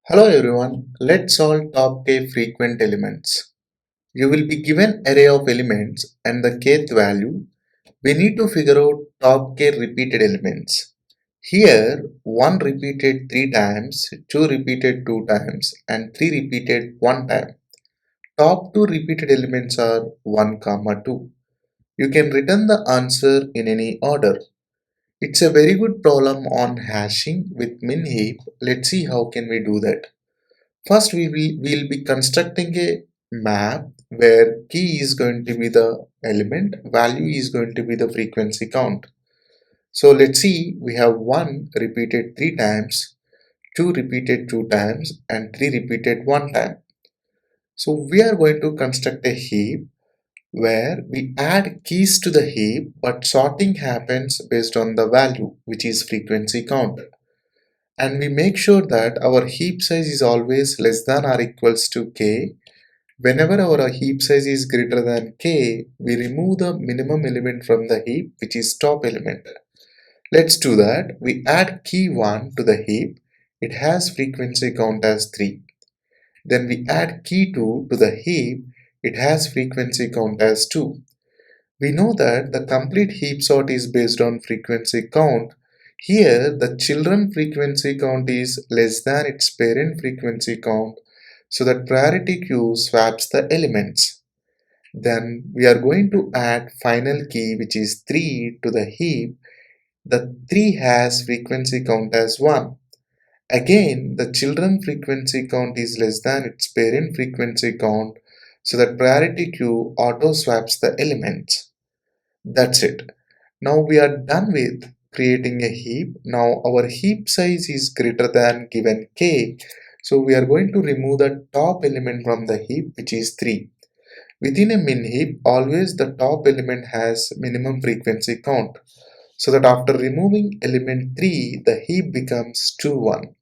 Hello everyone, let's solve top k frequent elements. You will be given array of elements and the kth value. We need to figure out top k repeated elements. Here 1 repeated 3 times, 2 repeated 2 times and 3 repeated 1 time. Top 2 repeated elements are 1, 2. You can return the answer in any order. It's a very good problem on hashing with min heap. Let's see how can we do that. First, we'll be constructing a map where key is going to be the element, value is going to be the frequency count. So let's see, we have 1 repeated 3 times, 2 repeated 2 times, and 3 repeated 1 time. So we are going to construct a heap where we add keys to the heap, but sorting happens based on the value, which is frequency count. And we make sure that our heap size is always less than or equals to k. Whenever our heap size is greater than k, we remove the minimum element from the heap, which is top element. Let's do that. We add key 1 to the heap. It has frequency count as 3. Then we add key 2 to the heap. It has frequency count as 2. We know that the complete heap sort is based on frequency count. Here, the children frequency count is less than its parent frequency count, so that priority queue swaps the elements. Then we are going to add final key, which is 3 to the heap. The 3 has frequency count as 1. Again, the children frequency count is less than its parent frequency count, so that priority queue auto swaps the elements. That's it. Now we are done with creating a heap. Now our heap size is greater than given k. So we are going to remove the top element from the heap, which is 3. Within a min heap, always the top element has minimum frequency count. So that after removing element 3, the heap becomes 2, 1.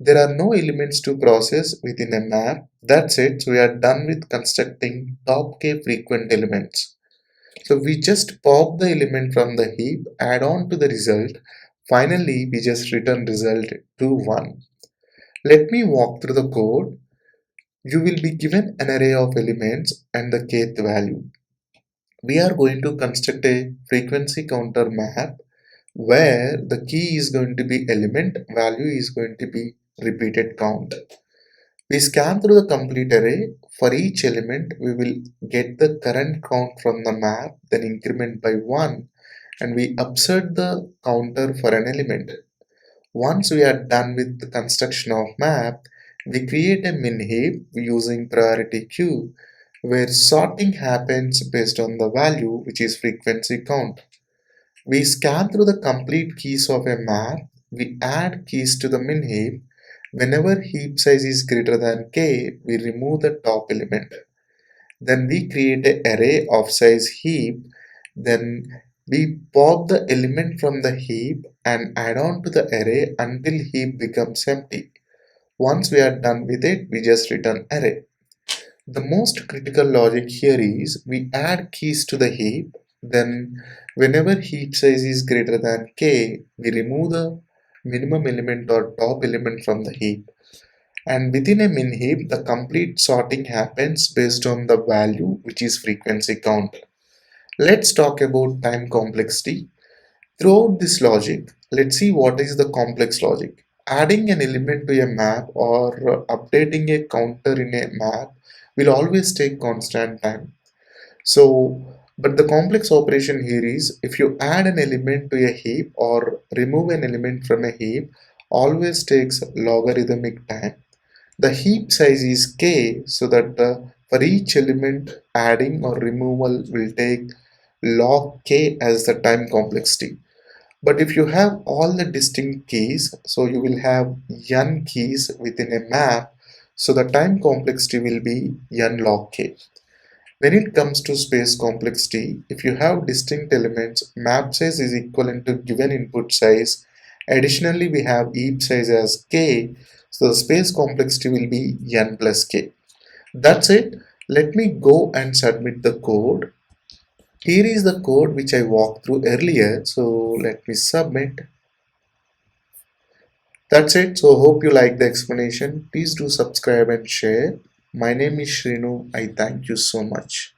There are no elements to process within a map. That's it. So we are done with constructing top k frequent elements. So we just pop the element from the heap, add on to the result. Finally, we just return result 2, 1. Let me walk through the code. You will be given an array of elements and the kth value. We are going to construct a frequency counter map where the key is going to be element, value is going to be repeated count. We scan through the complete array. For each element, we will get the current count from the map, then increment by 1, and we upsert the counter for an element. Once we are done with the construction of map, we create a min heap using priority queue where sorting happens based on the value, which is frequency count. We scan through the complete keys of a map. We add keys to the min heap. Whenever heap size is greater than k, we remove the top element. Then we create an array of size heap. Then we pop the element from the heap and add on to the array until heap becomes empty. Once we are done with it, we just return array. The most critical logic here is we add keys to the heap. Then whenever heap size is greater than k, we remove the minimum element or top element from the heap. And within a min heap, the complete sorting happens based on the value, which is frequency count. Let's talk about time complexity. Throughout this logic, let's see what is the complex logic. Adding an element to a map or updating a counter in a map will always take constant time. So, but the complex operation here is if you add an element to a heap or remove an element from a heap, always takes logarithmic time. The heap size is k, so that for each element adding or removal will take log k as the time complexity. But if you have all the distinct keys, so you will have n keys within a map, so the time complexity will be n log k. When it comes to space complexity, if you have distinct elements, map size is equivalent to given input size. Additionally, we have heap size as k, so the space complexity will be n plus k. That's it. Let me go and submit the code. Here is the code which I walked through earlier. So let me submit. That's it. So hope you like the explanation. Please do subscribe and share. My name is Shrinu. I thank you so much.